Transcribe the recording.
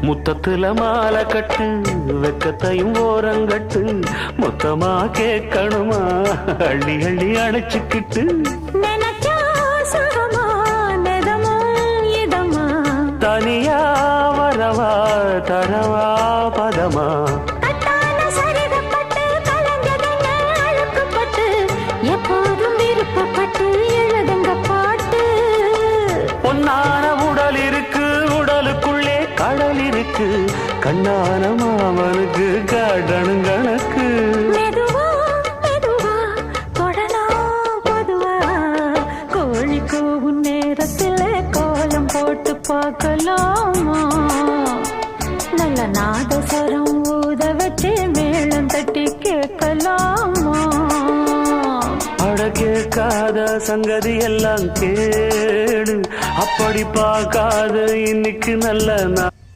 முத்தத்துல மாலை கட்டு வெக்கத்தையும் ஓரங்கட்டு மொத்தமா கேட்கணுமா அள்ளி அள்ளி அணைச்சுக்கிட்டு தனியா வரவா தரவா பதமா எப்போதும் விருப்பப்பட்டு எழுதுங்க பாட்டு பொன்னான உடல் இருக்கு உடலுக்குள்ளே கடல் இருக்கு கண்ணான மாமனுக்கு காடணும் கணக்கு மெதுவா மெதுவா தொடலாம் பொதுவா கோழி கூவும் நேரத்தில் கோலம் போட்டு பார்க்கலாமா நல்ல நாதஸ்வரம் ஊத வச்சு மேளம் தட்டி கேட்கலாமா கேட்காத சங்கதி எல்லாம் கேடு அப்படி பார்க்காத இன்னைக்கு நல்ல